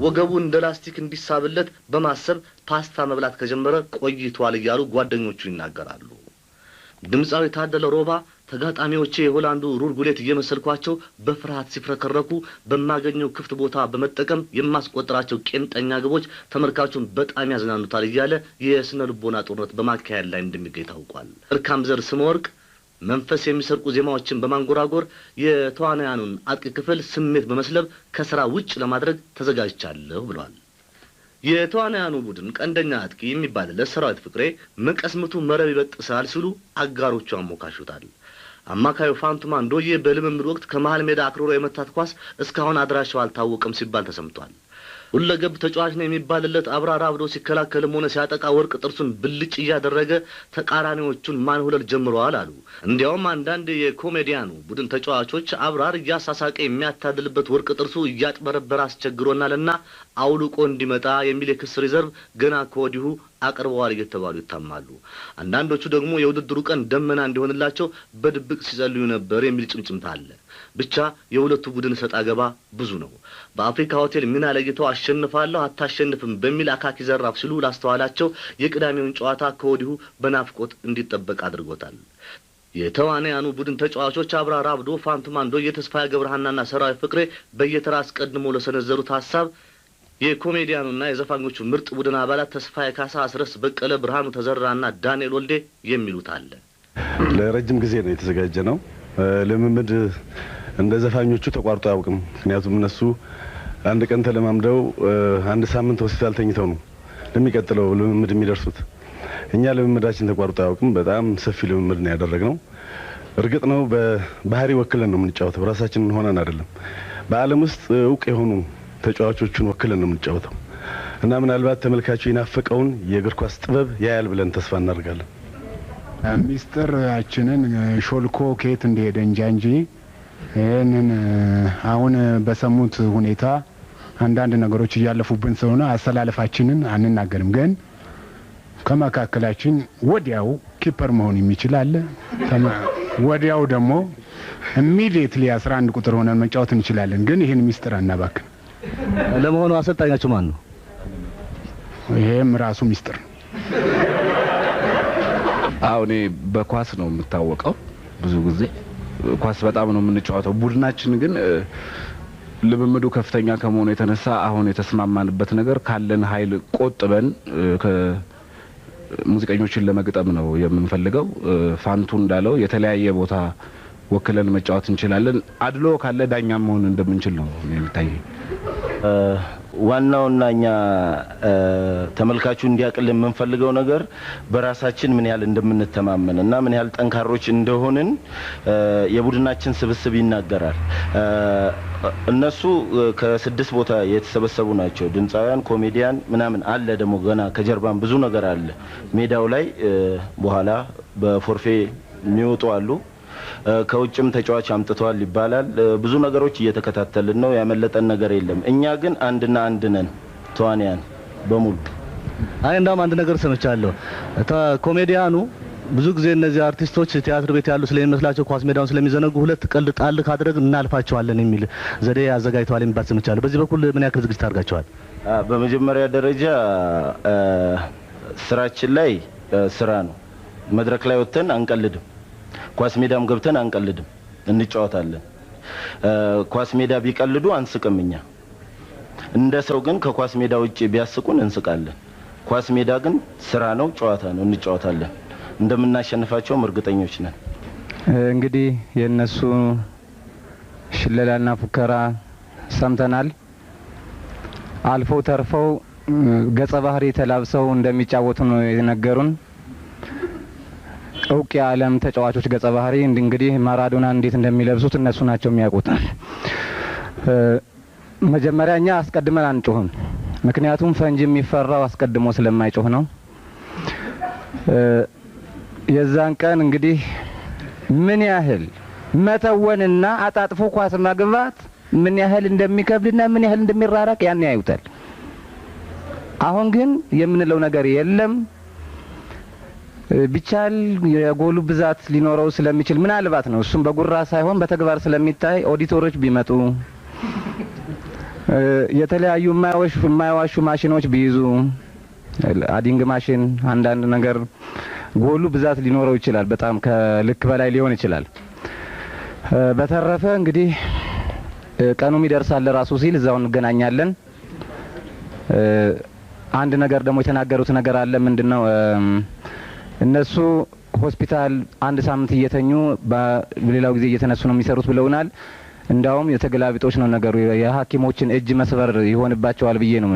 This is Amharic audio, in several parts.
ወገቡ እንደ ላስቲክ እንዲሳብለት በማሰብ ፓስታ መብላት ከጀመረ ቆይቷል እያሉ ጓደኞቹ ይናገራሉ። ድምጻዊ ታደለ ሮባ ተጋጣሚዎቼ የሆላንዱ ሩር ጉሌት እየመሰልኳቸው በፍርሃት ሲፍረከረኩ በማገኘው ክፍት ቦታ በመጠቀም የማስቆጥራቸው ቄንጠኛ ግቦች ተመልካቹን በጣም ያዝናኑታል እያለ የስነ ልቦና ጦርነት በማካሄድ ላይ እንደሚገኝ ታውቋል። እርካም ዘር ስመወርቅ መንፈስ የሚሰርቁ ዜማዎችን በማንጎራጎር የተዋናያኑን አጥቂ ክፍል ስሜት በመስለብ ከስራ ውጭ ለማድረግ ተዘጋጅቻለሁ ብሏል። የተዋናያኑ ቡድን ቀንደኛ አጥቂ የሚባልለት ሰራዊት ፍቅሬ መቀስምቱ መረብ ይበጥሳል ሲሉ አጋሮቹ አሞካሹታል። አማካዩ ፋንቱማ አንዶዬ በልምምድ ወቅት ከመሃል ሜዳ አክሮሮ የመታት ኳስ እስካሁን አድራሻው አልታወቀም ሲባል ተሰምቷል። ሁለገብ ተጫዋች ነው የሚባልለት አብራራ አብዶ ሲከላከልም ሆነ ሲያጠቃ ወርቅ ጥርሱን ብልጭ እያደረገ ተቃራኒዎቹን ማንሁለል ጀምረዋል አሉ። እንዲያውም አንዳንድ የኮሜዲያኑ ቡድን ተጫዋቾች አብራር እያሳሳቀ የሚያታድልበት ወርቅ ጥርሱ እያጥበረበረ አስቸግሮናልና አውልቆ እንዲመጣ የሚል የክስ ሪዘርቭ ገና ከወዲሁ አቅርበዋል እየተባሉ ይታማሉ። አንዳንዶቹ ደግሞ የውድድሩ ቀን ደመና እንዲሆንላቸው በድብቅ ሲጸልዩ ነበር የሚል ጭምጭምታ አለ። ብቻ የሁለቱ ቡድን ሰጣ ገባ ብዙ ነው። በአፍሪካ ሆቴል ሚና ለይተው አሸንፋለሁ አታሸንፍም በሚል አካኪ ዘራፍ ሲሉ ላስተዋላቸው የቅዳሜውን ጨዋታ ከወዲሁ በናፍቆት እንዲጠበቅ አድርጎታል። የተዋናያኑ ቡድን ተጫዋቾች አብራራ አብዶ፣ ፋንቱማ አንዶዬ፣ ተስፋዬ ገብረሃናና ሰራዊት ፍቅሬ በየተራ አስቀድሞ ለሰነዘሩት ሀሳብ የኮሜዲያኑና የዘፋኞቹ ምርጥ ቡድን አባላት ተስፋዬ ካሳ፣ አስረስ በቀለ፣ ብርሃኑ ተዘራና ዳንኤል ወልዴ የሚሉት አለ። ለረጅም ጊዜ ነው የተዘጋጀ ነው። ልምምድ እንደ ዘፋኞቹ ተቋርጦ አያውቅም። ምክንያቱም እነሱ አንድ ቀን ተለማምደው አንድ ሳምንት ሆስፒታል ተኝተው ነው ለሚቀጥለው ልምምድ የሚደርሱት። እኛ ልምምዳችን ተቋርጦ አያውቅም። በጣም ሰፊ ልምምድ ነው ያደረግነው። እርግጥ ነው በባህሪ ወክለን ነው የምንጫወተው፣ ራሳችንን ሆነን አይደለም። በዓለም ውስጥ እውቅ የሆኑ ተጫዋቾቹን ወክለን ነው የምንጫወተው እና ምናልባት ተመልካቹ የናፈቀውን የእግር ኳስ ጥበብ ያያል ብለን ተስፋ እናደርጋለን። ሚስጥራችንን ሾልኮ ከየት እንደሄደ እንጂ ይሄንን አሁን በሰሙት ሁኔታ አንዳንድ ነገሮች እያለፉብን ስለሆነ አሰላለፋችንን አንናገርም። ግን ከመካከላችን ወዲያው ኪፐር መሆን የሚችል አለ። ወዲያው ደግሞ ኢሚዲየትሊ 11 ቁጥር ሆነን መጫወት እንችላለን። ግን ይሄን ሚስጥር አናባክን። ለመሆኑ አሰልጣኛችሁ ማን ነው? ይሄም ራሱ ሚስጥር ነው። እኔ በኳስ ነው የምታወቀው። ብዙ ጊዜ ኳስ በጣም ነው የምንጫወተው። ቡድናችን ግን ልምምዱ ከፍተኛ ከመሆኑ የተነሳ አሁን የተስማማንበት ነገር ካለን ኃይል ቆጥበን ሙዚቀኞችን ለመግጠም ነው የምንፈልገው። ፋንቱ እንዳለው የተለያየ ቦታ ወክለን መጫወት እንችላለን። አድሎ ካለ ዳኛ መሆን እንደምንችል ነው የሚታየኝ። ዋናውና እኛ ተመልካቹ እንዲያቀል የምንፈልገው ነገር በራሳችን ምን ያህል እንደምንተማመን እና ምን ያህል ጠንካሮች እንደሆንን የቡድናችን ስብስብ ይናገራል። እነሱ ከ6 ቦታ የተሰበሰቡ ናቸው። ድምጻውያን፣ ኮሜዲያን ምናምን አለ። ደግሞ ገና ከጀርባም ብዙ ነገር አለ። ሜዳው ላይ በኋላ በፎርፌ የሚወጡ አሉ። ከውጭም ተጫዋች አምጥተዋል ይባላል። ብዙ ነገሮች እየተከታተልን ነው። ያመለጠን ነገር የለም። እኛ ግን አንድና አንድ ነን ተዋንያን በሙሉ። እንዳውም አንድ ነገር ሰምቻለሁ። ኮሜዲያኑ ብዙ ጊዜ እነዚህ አርቲስቶች ቲያትር ቤት ያሉ ስለሚመስላቸው ኳስ ሜዳውን ስለሚዘነጉ ሁለት ቀልድ ጣል ካደረግን እናልፋቸዋለን የሚል ዘዴ አዘጋጅተዋል የሚባል ሰምቻለሁ። በዚህ በኩል ምን ያክል ዝግጅት አድርጋቸዋል? በመጀመሪያ ደረጃ ስራችን ላይ ስራ ነው። መድረክ ላይ ወጥተን አንቀልድም። ኳስ ሜዳም ገብተን አንቀልድም፣ እንጫወታለን። ኳስ ሜዳ ቢቀልዱ አንስቅምኛ። እንደ ሰው ግን ከኳስ ሜዳ ውጪ ቢያስቁን እንስቃለን። ኳስ ሜዳ ግን ስራ ነው፣ ጨዋታ ነው፣ እንጫወታለን። እንደምናሸንፋቸውም እርግጠኞች ነን። እንግዲህ የነሱ ሽለላና ፉከራ ሰምተናል። አልፈው ተርፈው ገጸ ባህሪ ተላብሰው እንደሚጫወቱ ነው የነገሩን። እውቅ የዓለም ተጫዋቾች ገጸ ባህሪ እንግዲህ ማራዶና እንዴት እንደሚለብሱት እነሱ ናቸው የሚያውቁት። መጀመሪያ እኛ አስቀድመን አንጮህም። ምክንያቱም ፈንጂ የሚፈራው አስቀድሞ ስለማይጮህ ነው። የዛን ቀን እንግዲህ ምን ያህል መተወንና አጣጥፎ ኳስ ማግባት ምን ያህል እንደሚከብድና ምን ያህል እንደሚራራቅ ያን ያዩታል። አሁን ግን የምንለው ነገር የለም። ቢቻል የጎሉ ብዛት ሊኖረው ስለሚችል ምናልባት ነው እሱም በጉራ ሳይሆን በተግባር ስለሚታይ ኦዲተሮች ቢመጡ የተለያዩ የማይዋሹ ማሽኖች ቢይዙ አዲንግ ማሽን አንዳንድ ነገር ጎሉ ብዛት ሊኖረው ይችላል። በጣም ከልክ በላይ ሊሆን ይችላል። በተረፈ እንግዲህ ቀኑም ይደርሳል ራሱ ሲል እዛው እንገናኛለን። አንድ ነገር ደግሞ የተናገሩት ነገር አለ። ምንድነው እነሱ ሆስፒታል አንድ ሳምንት እየተኙ በሌላው ጊዜ እየተነሱ ነው የሚሰሩት ብለውናል። እንዳውም የተገላቢጦች ነው ነገሩ። የሐኪሞችን እጅ መስበር ይሆንባቸዋል ብዬ ነው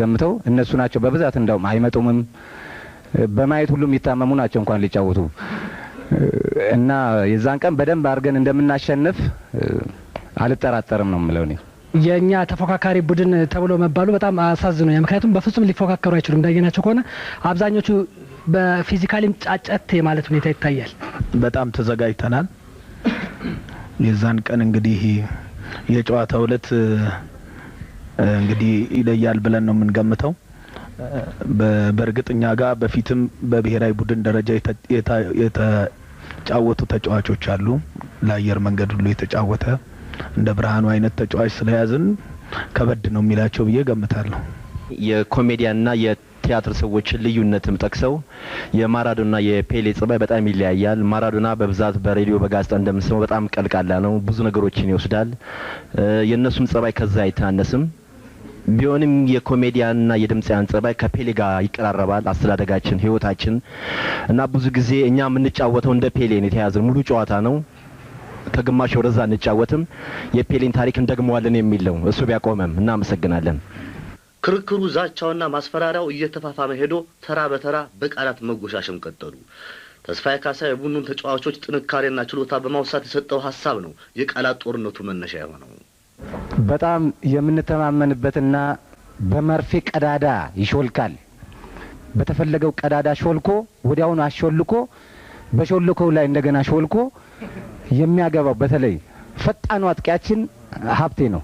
ገምተው። እነሱ ናቸው በብዛት እንዳውም አይመጡምም። በማየት ሁሉም ይታመሙ ናቸው እንኳን ሊጫወቱ እና የዛን ቀን በደንብ አድርገን እንደምናሸንፍ አልጠራጠርም ነው የምለው። እኔ የኛ ተፎካካሪ ቡድን ተብሎ መባሉ በጣም አሳዝኖኛል። ምክንያቱም በፍጹም ሊፎካከሩ አይችሉም። እንዳየናቸው ከሆነ አብዛኞቹ በፊዚካሊም ጫጨት የማለት ሁኔታ ይታያል። በጣም ተዘጋጅተናል። የዛን ቀን እንግዲህ የጨዋታው ዕለት እንግዲህ ይለያል ብለን ነው የምንገምተው። በእርግጠኛ ጋር በፊትም በብሔራዊ ቡድን ደረጃ የተጫወቱ ተጫዋቾች አሉ። ለአየር መንገድ ሁሉ የተጫወተ እንደ ብርሃኑ አይነት ተጫዋች ስለያዝን ከበድ ነው የሚላቸው ብዬ ገምታለሁ። የኮሜዲያንና የቲያትር ሰዎችን ልዩነትም ጠቅሰው የማራዶና የፔሌ ጸባይ በጣም ይለያያል። ማራዶና በብዛት በሬዲዮ በጋዜጣ እንደምንሰማው በጣም ቀልቃላ ነው፣ ብዙ ነገሮችን ይወስዳል። የእነሱም ጸባይ ከዛ አይተናነስም። ቢሆንም የኮሜዲያንና የድምጻውያን ጸባይ ከፔሌ ጋር ይቀራረባል። አስተዳደጋችን፣ ህይወታችን እና ብዙ ጊዜ እኛ የምንጫወተው እንደ ፔሌ ነው። የተያዘን ሙሉ ጨዋታ ነው። ከግማሽ ወደዛ እንጫወትም የፔሌን ታሪክ እንደግመዋለን የሚለው እሱ ቢያቆመም እናመሰግናለን። ክርክሩ፣ ዛቻውና ማስፈራሪያው እየተፋፋመ ሄዶ ተራ በተራ በቃላት መጎሻሸም ቀጠሉ። ተስፋዬ ካሳ የቡድኑን ተጫዋቾች ጥንካሬና ችሎታ በማውሳት የሰጠው ሀሳብ ነው የቃላት ጦርነቱ መነሻ የሆነው። በጣም የምንተማመንበትና በመርፌ ቀዳዳ ይሾልካል። በተፈለገው ቀዳዳ ሾልኮ ወዲያውኑ አሾልኮ በሾልኮው ላይ እንደገና ሾልኮ የሚያገባው በተለይ ፈጣኑ አጥቂያችን ሀብቴ ነው።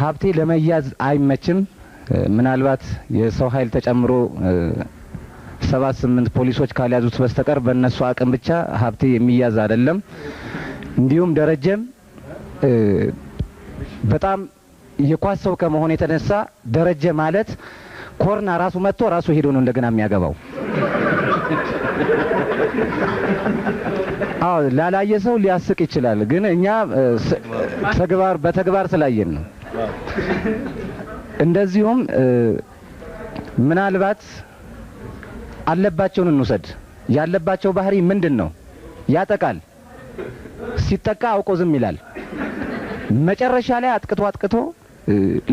ሀብቴ ለመያዝ አይመችም። ምናልባት የሰው ኃይል ተጨምሮ 7-8 ፖሊሶች ካልያዙት በስተቀር በእነሱ አቅም ብቻ ሀብቴ የሚያዝ አይደለም። እንዲሁም ደረጀም በጣም የኳስ ሰው ከመሆኑ የተነሳ ደረጀ ማለት ኮርና ራሱ መጥቶ ራሱ ሄዶ ነው እንደገና የሚያገባው። አዎ ላላየ ሰው ሊያስቅ ይችላል፣ ግን እኛ በተግባር ስላየን ነው። እንደዚሁም ምናልባት አለባቸውን እንውሰድ። ያለባቸው ባህሪ ምንድነው? ያጠቃል። ሲጠቃ አውቆ ዝም ይላል። መጨረሻ ላይ አጥቅቶ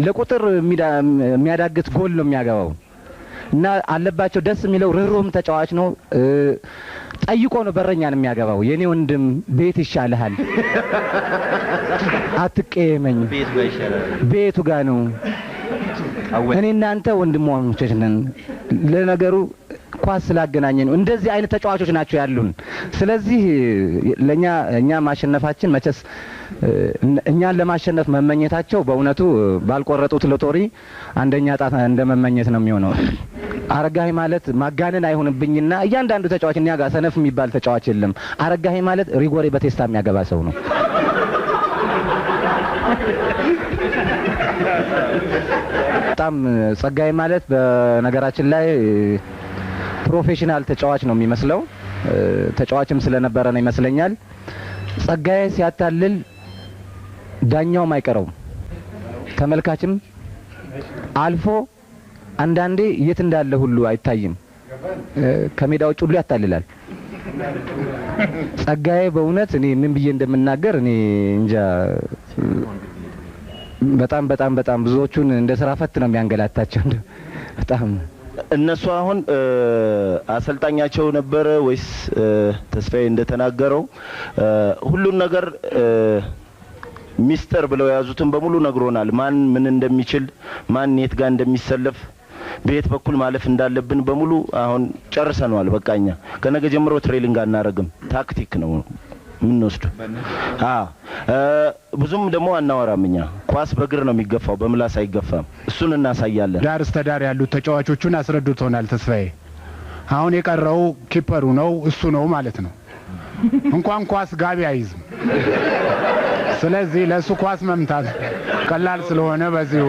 ለቁጥር የሚያዳግት ጎል ነው የሚያገባው እና አለባቸው ደስ የሚለው ርህሩህም ተጫዋች ነው። ጠይቆ ነው በረኛን የሚያገባው። የኔ ወንድም ቤት ይሻልሃል፣ አትቀየመኝ፣ ቤቱ ጋር ነው፣ እኔ እናንተ ወንድሞች ነን። ለነገሩ ኳስ ስላገናኘን ነው። እንደዚህ አይነት ተጫዋቾች ናቸው ያሉን። ስለዚህ እኛ ማሸነፋችን መቸስ እኛን ለማሸነፍ መመኘታቸው በእውነቱ ባልቆረጡት ሎተሪ አንደኛ ጣት እንደመመኘት ነው የሚሆነው። አረጋኸኝ ማለት ማጋነን አይሆንብኝና እያንዳንዱ ተጫዋች እኛ ጋር ሰነፍ የሚባል ተጫዋች የለም። አረጋኸኝ ማለት ሪጎሬ በቴስታ የሚያገባ ሰው ነው። በጣም ጸጋዬ ማለት በነገራችን ላይ ፕሮፌሽናል ተጫዋች ነው የሚመስለው። ተጫዋችም ስለነበረ ነው ይመስለኛል። ጸጋዬ ሲያታልል ዳኛውም አይቀረውም፣ ተመልካችም አልፎ አንዳንዴ የት እንዳለ ሁሉ አይታይም። ከሜዳ ውጭ ሁሉ ያታልላል። ጸጋዬ በእውነት እኔ ምን ብዬ እንደምናገር እኔ እንጃ። በጣም ብዙዎቹን እንደ ስራ ፈት ነው የሚያንገላታቸው። በጣም እነሱ አሁን አሰልጣኛቸው ነበረ ወይስ ተስፋዬ እንደተናገረው ሁሉን ነገር ሚስተር ብለው ያዙትን በሙሉ ነግሮናል። ማን ምን እንደሚችል፣ ማን የት ጋር እንደሚሰለፍ፣ በየት በኩል ማለፍ እንዳለብን በሙሉ አሁን ጨርሰናል። በቃኛ ከነገ ጀምሮ ትሬኒንግ አናረግም። ታክቲክ ነው ምን ወስዱ። ብዙም ደግሞ አናወራም። እኛ ኳስ በእግር ነው የሚገፋው፣ በምላስ አይገፋም። እሱን እናሳያለን። ዳር እስከ ዳር ያሉት ተጫዋቾቹን አስረድቶናል ተስፋዬ። አሁን የቀረው ኪፐሩ ነው፣ እሱ ነው ማለት ነው። እንኳን ኳስ ጋቢ አይዝም። ስለዚህ ለሱ ኳስ መምታት ቀላል ስለሆነ በዚሁ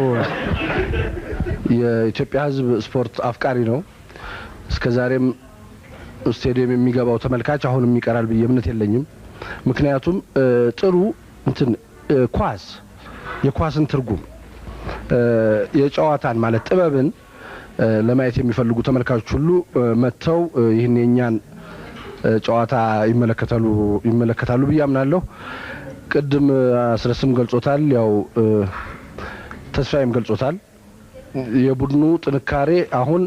የኢትዮጵያ ሕዝብ ስፖርት አፍቃሪ ነው። እስከዛሬም ስቴዲየም የሚገባው ተመልካች አሁንም ይቀራል ብዬ እምነት የለኝም። ምክንያቱም ጥሩ እንትን የኳስን ትርጉም የጨዋታን ማለት ጥበብን ለማየት የሚፈልጉ ተመልካቾች ሁሉ መጥተው ይህን የኛን ጨዋታ ይመለከታሉ ብዬ አምናለሁ። ቅድም አስረስም ገልጾታል፣ ያው ተስፋዬም ገልጾታል። የቡድኑ ጥንካሬ አሁን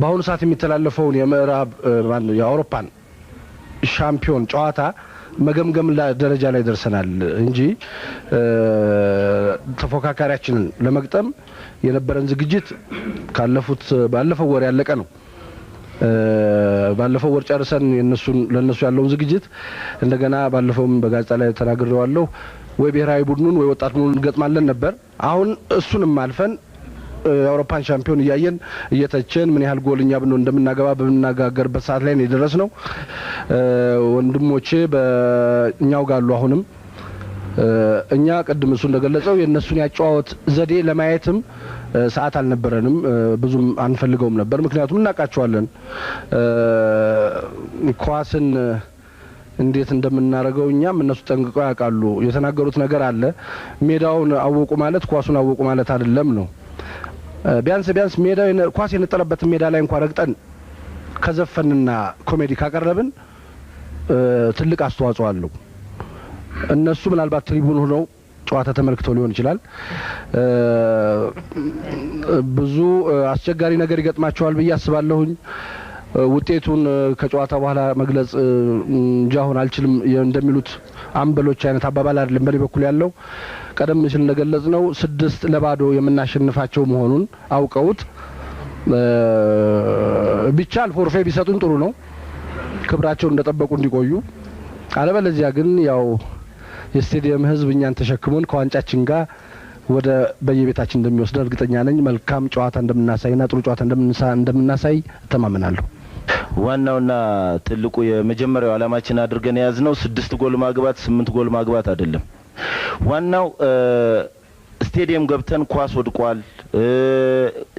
በአሁኑ ሰዓት የሚተላለፈውን የምዕራብ የአውሮፓን ሻምፒዮን ጨዋታ መገምገም ደረጃ ላይ ደርሰናል እንጂ ተፎካካሪያችንን ለመግጠም የነበረን ዝግጅት ባለፈው ወር ያለቀ ነው። ባለፈው ወር ጨርሰን ለነሱ ያለውን ዝግጅት እንደገና ባለፈውም በጋዜጣ ላይ ተናግሬዋለሁ። ወይ ብሔራዊ ቡድኑን ወይ ወጣት ቡድኑን እንገጥማለን ነበር። አሁን እሱንም አልፈን የአውሮፓን ሻምፒዮን እያየን እየተቸን ምን ያህል ጎልኛ ብንሆን እንደምናገባ በምናጋገርበት ሰዓት ላይ ነው የደረስነው። ወንድሞቼ በእኛው ጋሉ አሁንም እኛ ቅድም እሱ እንደገለጸው የነሱን ያጫወት ዘዴ ለማየትም ሰዓት አልነበረንም፣ ብዙም አንፈልገውም ነበር። ምክንያቱም እናውቃቸዋለን ኳስን እንዴት እንደምናረገው እኛም እነሱ ጠንቅቀው ያውቃሉ። የተናገሩት ነገር አለ። ሜዳውን አወቁ ማለት ኳሱን አወቁ ማለት አይደለም ነው። ቢያንስ ኳስ የነጠለበትን ሜዳ ላይ እንኳን ረግጠን ከዘፈንና ኮሜዲ ካቀረብን ትልቅ አስተዋጽኦ አለው። እነሱ ምናልባት ትሪቡን ሆነው ጨዋታ ተመልክተው ሊሆን ይችላል። ብዙ አስቸጋሪ ነገር ይገጥማቸዋል ብዬ አስባለሁኝ። ውጤቱን ከጨዋታ በኋላ መግለጽ እንጂ አሁን አልችልም እንደሚሉት አምበሎች አይነት አባባል አይደለም በኔ በኩል ያለው። ቀደም ሲል እንደገለጽነው 6-0 የምናሸንፋቸው መሆኑን አውቀውት ቢቻል ፎርፌ ቢሰጡን ጥሩ ነው፣ ክብራቸውን እንደጠበቁ እንዲቆዩ። አለበለዚያ ግን ያው የስቴዲየም ሕዝብ እኛን ተሸክሞን ከዋንጫችን ጋር ወደ በየቤታችን እንደሚወስደን እርግጠኛ ነኝ። መልካም ጨዋታ እንደምናሳይና ጥሩ ጨዋታ እንደምናሳይ እተማመናለሁ። ዋናውና ትልቁ የመጀመሪያው ዓላማችን አድርገን የያዝነው 6 ጎል ማግባት 8 ጎል ማግባት አይደለም። ዋናው ስቴዲየም ገብተን ኳስ ወድቋል፣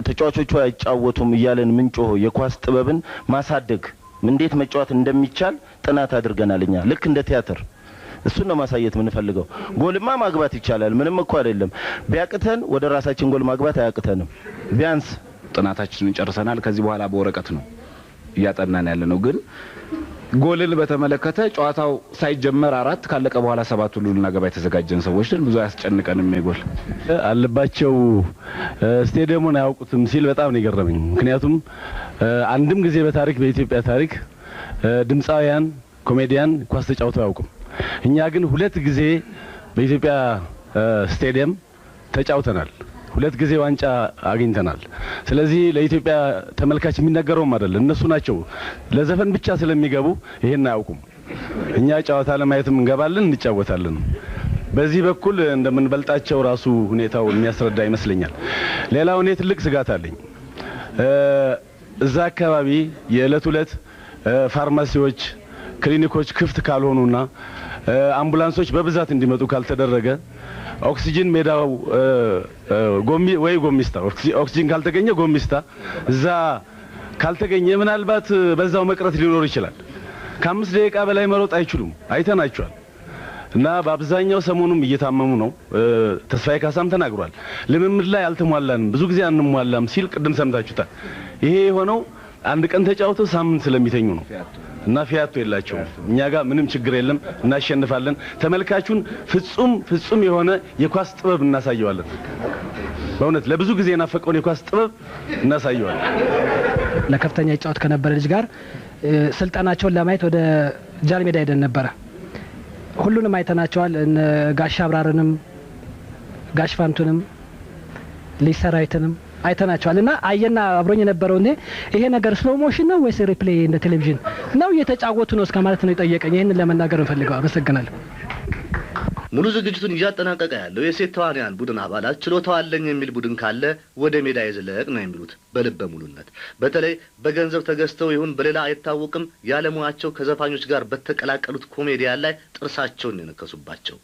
ተጫዋቾቹ አይጫወቱም እያለን ምንጮህ የኳስ ጥበብን ማሳደግ እንዴት መጫወት እንደሚቻል ጥናት አድርገናል። እኛ ልክ እንደ ቲያትር እሱን ነው ማሳየት የምንፈልገው። ጎልማ ማግባት ይቻላል፣ ምንም እኮ አይደለም። ቢያቅተን ወደ ራሳችን ጎል ማግባት አያቅተንም። ቢያንስ ጥናታችንን ጨርሰናል። ከዚህ በኋላ በወረቀት ነው እያጠናን ያለ ነው። ግን ጎልን በተመለከተ ጨዋታው ሳይጀመር 4 ካለቀ በኋላ 7 ሁሉ ልናገባ የተዘጋጀን ሰዎች ነን። ብዙ አያስጨንቀንም። የጎል አለባቸው ስቴዲየሙን አያውቁትም ሲል በጣም ነው የገረመኝ። ምክንያቱም አንድም ጊዜ በታሪክ በኢትዮጵያ ታሪክ ድምፃውያን ኮሜዲያን ኳስ ተጫውተው አያውቁም። እኛ ግን 2 ጊዜ በኢትዮጵያ ስቴዲየም ተጫውተናል። 2 ጊዜ ዋንጫ አግኝተናል። ስለዚህ ለኢትዮጵያ ተመልካች የሚነገረውም አይደለም። እነሱ ናቸው ለዘፈን ብቻ ስለሚገቡ ይሄን አያውቁም። እኛ ጨዋታ ለማየትም እንገባለን፣ እንጫወታለን። በዚህ በኩል እንደምንበልጣቸው ራሱ ሁኔታው የሚያስረዳ ይመስለኛል። ሌላው እኔ ትልቅ ስጋት አለኝ። እዛ አካባቢ የዕለት ዕለት ፋርማሲዎች፣ ክሊኒኮች ክፍት ካልሆኑና አምቡላንሶች በብዛት እንዲመጡ ካልተደረገ ኦክሲጅን ሜዳው ጎሚስታ ኦክሲጅን ካልተገኘ ጎሚስታ እዛ ካልተገኘ ምናልባት በዛው መቅረት ሊኖር ይችላል። ከ5 ደቂቃ በላይ መሮጥ አይችሉም። አይተናቸዋል። እና በአብዛኛው ሰሞኑም እየታመሙ ነው። ተስፋዬ ካሳም ተናግሯል። ልምምድ ላይ አልተሟላንም፣ ብዙ ጊዜ አንሟላም ሲል ቅድም ሰምታችሁታል። ይሄ የሆነው አንድ ቀን ተጫውተው ሳምንት ስለሚተኙ ነው። እና ፊያቶ የላቸውም። እኛ ጋር ምንም ችግር የለም፣ እናሸንፋለን። ተመልካቹን ፍጹም የሆነ የኳስ ጥበብ እናሳየዋለን። በእውነት ለብዙ ጊዜ የናፈቀውን የኳስ ጥበብ እናሳየዋለን። ለከፍተኛ ይጫወት ከነበረ ልጅ ጋር ስልጠናቸውን ለማየት ወደ ጃን ሜዳ ሄደን ነበረ። ሁሉንም አይተናቸዋል። ጋሽ አብራርንም ጋሽ ፋንቱንም ልጅ ሰራዊትንም አይተናቸዋል። እና አየና አብሮኝ የነበረው ይሄ ነገር ስሎ ሞሽን ነው ወይስ ሪፕሌይ እንደ ቴሌቪዥን ነው እየተጫወቱ ነው እስከ ማለት ነው የጠየቀኝ። ይሄንን ለመናገር እንፈልገው። አመሰግናለሁ። ሙሉ ዝግጅቱን እያጠናቀቀ ያለው የሴት ተዋንያን ቡድን አባላት ችሎታው አለኝ የሚል ቡድን ካለ ወደ ሜዳ ይዝለቅ ነው የሚሉት በልበ ሙሉነት። በተለይ በገንዘብ ተገዝተው ይሁን በሌላ አይታወቅም ያለሙያቸው ከዘፋኞች ጋር በተቀላቀሉት ኮሜዲያን ላይ ጥርሳቸውን የነከሱባቸው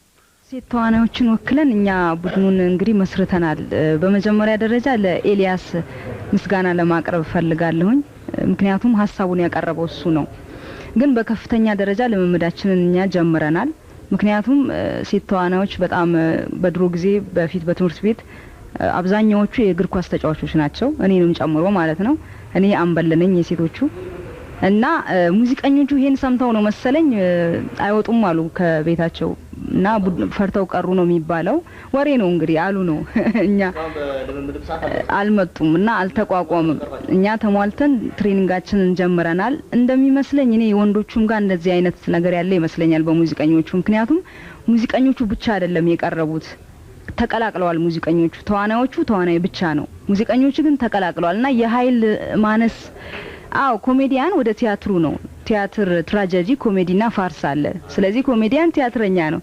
ሴት ተዋናዮችን ወክለን እኛ ቡድኑን እንግዲህ መስርተናል። በመጀመሪያ ደረጃ ለኤልያስ ምስጋና ለማቅረብ ፈልጋለሁኝ። ምክንያቱም ሀሳቡን ያቀረበው እሱ ነው። ግን በከፍተኛ ደረጃ ልምምዳችንን እኛ ጀምረናል። ምክንያቱም ሴት ተዋናዮች በጣም በድሮ ጊዜ በፊት በትምህርት ቤት አብዛኛዎቹ የእግር ኳስ ተጫዋቾች ናቸው፣ እኔንም ጨምሮ ማለት ነው። እኔ አምበል ነኝ የሴቶቹ እና ሙዚቀኞቹ ይሄን ሰምተው ነው መሰለኝ አይወጡም አሉ ከቤታቸው እና ፈርተው ቀሩ ነው የሚባለው። ወሬ ነው እንግዲህ አሉ ነው። እኛ አልመጡም እና አልተቋቋምም። እኛ ተሟልተን ትሬኒንጋችንን ጀምረናል። እንደሚመስለኝ እኔ ወንዶቹም ጋር እንደዚህ አይነት ነገር ያለ ይመስለኛል በሙዚቀኞቹ። ምክንያቱም ሙዚቀኞቹ ብቻ አይደለም የቀረቡት፣ ተቀላቅለዋል። ሙዚቀኞቹ ተዋናዮቹ ተዋናይ ብቻ ነው፣ ሙዚቀኞቹ ግን ተቀላቅለዋል። እና የኃይል ማነስ ኮሜዲያን ወደ ቲያትሩ ነው። ቲያትር ትራጀዲ፣ ኮሜዲና ፋርስ አለ። ስለዚህ ኮሜዲያን ቲያትረኛ ነው።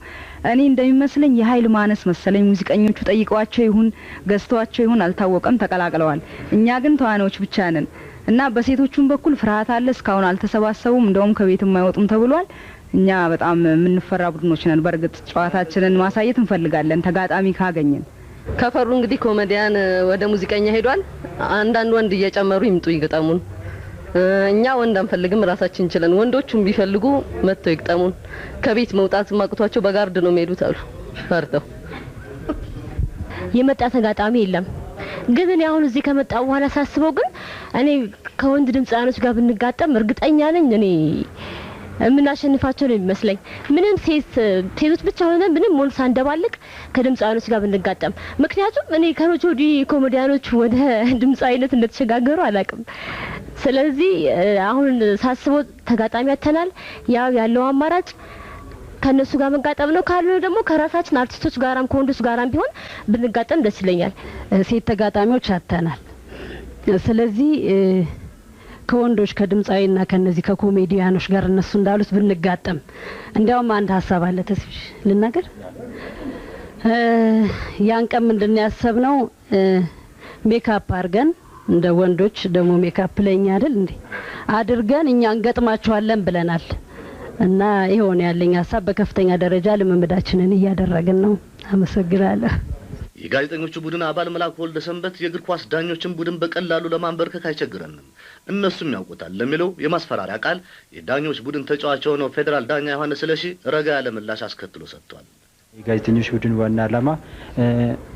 እኔ እንደሚመስለኝ የኃይል ማነስ መሰለኝ ሙዚቀኞቹ ጠይቀዋቸው ይሁን ገዝተዋቸው ይሁን አልታወቀም፣ ተቀላቅለዋል። እኛ ግን ተዋናዮች ብቻ ነን እና በሴቶቹም በኩል ፍርሃት አለ። እስካሁን አልተሰባሰቡም፣ እንደውም ከቤትም አይወጡም ተብሏል። እኛ በጣም የምንፈራ ቡድኖች ነን። በእርግጥ ጨዋታችንን ማሳየት እንፈልጋለን ተጋጣሚ ካገኘን። ከፈሩ እንግዲህ ኮሜዲያን ወደ ሙዚቀኛ ሄዷል። አንዳንድ ወንድ እየጨመሩ ይምጡ ይገጠሙን። እኛ ወንድ አንፈልግም፣ ራሳችን እንችላለን። ወንዶቹም ቢፈልጉ መጥተው ይግጠሙን። ከቤት መውጣት ማቅቷቸው በጋርድ ነው የሚሄዱት አሉ ፈርተው። የመጣ ተጋጣሚ የለም። ግን እኔ አሁን እዚህ ከመጣው በኋላ ሳስበው ግን እኔ ከወንድ ድምጻኖች ጋር ብንጋጠም እርግጠኛ ነኝ እኔ የምናሸንፋቸው ነው የሚመስለኝ። ምንም ሴቶች ብቻ ሆነን ምንም ሞል ሳንደባልቅ ከድምጻኖች ጋር ብንጋጠም። ምክንያቱም እኔ ከመቼ ወዲህ ኮሜዲያኖች ወደ ድምጻዊነት እንደተሸጋገሩ አላውቅም። ስለዚህ አሁን ሳስበው ተጋጣሚ ያተናል። ያው ያለው አማራጭ ከነሱ ጋር መጋጠም ነው። ካልሆነ ደግሞ ከራሳችን አርቲስቶች ጋራም ከወንዶች ጋራም ቢሆን ብንጋጠም ደስ ይለኛል። ሴት ተጋጣሚዎች አተናል። ስለዚህ ከወንዶች ከድምጻዊና ከነዚህ ከኮሜዲያኖች ጋር እነሱ እንዳሉት ብንጋጠም። እንዲያውም አንድ ሀሳብ አለ ተስፍሽ ልናገር። ያን ቀን ምንድነው ያሰብነው? ሜካፕ አድርገን እንደ ወንዶች ደግሞ ሜካፕ ለኛ አይደል እንዴ አድርገን እኛ እንገጥማቸዋለን ብለናል። እና ይሄውን ያለኝ ሀሳብ በከፍተኛ ደረጃ ልምምዳችንን እያደረግን ነው። አመሰግናለሁ። የጋዜጠኞቹ ቡድን አባል መላኩ ወልደ ሰንበት የእግር ኳስ ዳኞችን ቡድን በቀላሉ ለማንበርከክ አይቸግረንም፣ እነሱም ያውቁታል ለሚለው የማስፈራሪያ ቃል የዳኞች ቡድን ተጫዋች የሆነው ፌዴራል ዳኛ ዮሐንስ ስለሺ ረጋ ያለ ምላሽ አስከትሎ ሰጥቷል። የጋዜጠኞች ቡድን ዋና ዓላማ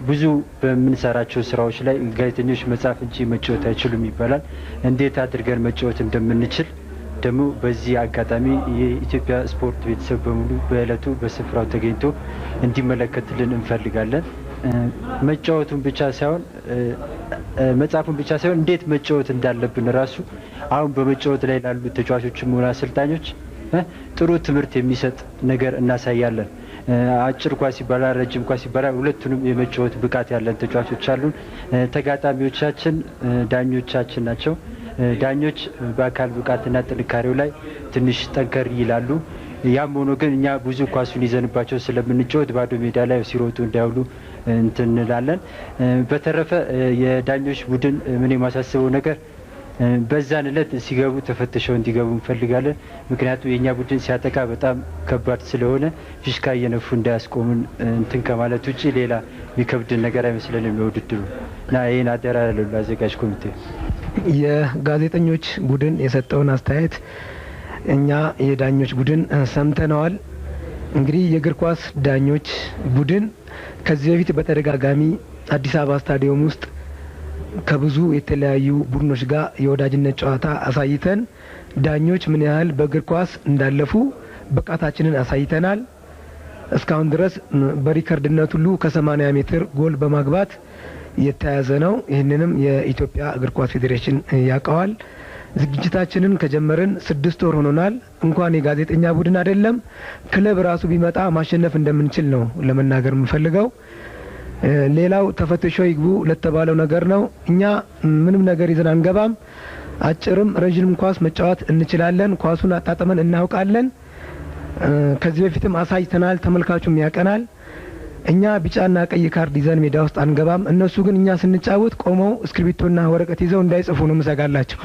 ብዙ በምንሰራቸው ስራዎች ላይ ጋዜጠኞች መጻፍ እንጂ መጫወት አይችሉም ይባላል። እንዴት አድርገን መጫወት እንደምንችል ደግሞ በዚህ አጋጣሚ የኢትዮጵያ ስፖርት ቤተሰብ በሙሉ በእለቱ በስፍራው ተገኝቶ እንዲመለከትልን እንፈልጋለን። መጫወቱን ብቻ ሳይሆን መጻፉን ብቻ ሳይሆን እንዴት መጫወት እንዳለብን ራሱ አሁን በመጫወት ላይ ላሉ ተጫዋቾችም ሆነ አሰልጣኞች ጥሩ ትምህርት የሚሰጥ ነገር እናሳያለን። አጭር ኳስ ይባላል፣ ረጅም ኳስ ይባላል፣ ሁለቱንም የመጫወት ብቃት ያለን ተጫዋቾች አሉን። ተጋጣሚዎቻችን ዳኞቻችን ናቸው። ዳኞች በአካል ብቃትና ጥንካሬው ላይ ትንሽ ጠንከር ይላሉ። ያም ሆኖ ግን እኛ ብዙ ኳሱን ይዘንባቸው ስለምንጫወት ባዶ ሜዳ ላይ ሲሮጡ እንዳይውሉ እንትን እንላለን። በተረፈ የዳኞች ቡድን ምን የማሳስበው ነገር በዛን እለት ሲገቡ ተፈትሸው እንዲገቡ እንፈልጋለን። ምክንያቱም የኛ ቡድን ሲያጠቃ በጣም ከባድ ስለሆነ ፊሽካ እየነፉ እንዳያስቆሙን እንትን ከማለት ውጪ ሌላ የሚከብድን ነገር አይመስለንም ለውድድሩ እና ይህን አደራ ያለው አዘጋጅ ኮሚቴ። የጋዜጠኞች ቡድን የሰጠውን አስተያየት እኛ የዳኞች ቡድን ሰምተነዋል። እንግዲህ የእግር ኳስ ዳኞች ቡድን ከዚህ በፊት በተደጋጋሚ አዲስ አበባ ስታዲየም ውስጥ ከብዙ የተለያዩ ቡድኖች ጋር የወዳጅነት ጨዋታ አሳይተን ዳኞች ምን ያህል በእግር ኳስ እንዳለፉ ብቃታችንን አሳይተናል። እስካሁን ድረስ በሪከርድነት ሁሉ ከ80 ሜትር ጎል በማግባት የተያዘ ነው። ይህንንም የኢትዮጵያ እግር ኳስ ፌዴሬሽን ያውቀዋል። ዝግጅታችንን ከጀመርን 6 ወር ሆኖናል። እንኳን የጋዜጠኛ ቡድን አይደለም ክለብ ራሱ ቢመጣ ማሸነፍ እንደምንችል ነው ለመናገር የምፈልገው። ሌላው ተፈትሾ ይግቡ ለተባለው ነገር ነው። እኛ ምንም ነገር ይዘን አንገባም። አጭርም ረጅም ኳስ መጫወት እንችላለን። ኳሱን አጣጥመን እናውቃለን። ከዚህ በፊትም አሳይተናል፣ ተመልካቹም ያቀናል። እኛ ቢጫና ቀይ ካርድ ይዘን ሜዳ ውስጥ አንገባም። እነሱ ግን እኛ ስንጫወት ቆመው እስክሪብቶና ወረቀት ይዘው እንዳይጽፉ ነው ምሰጋላቸው።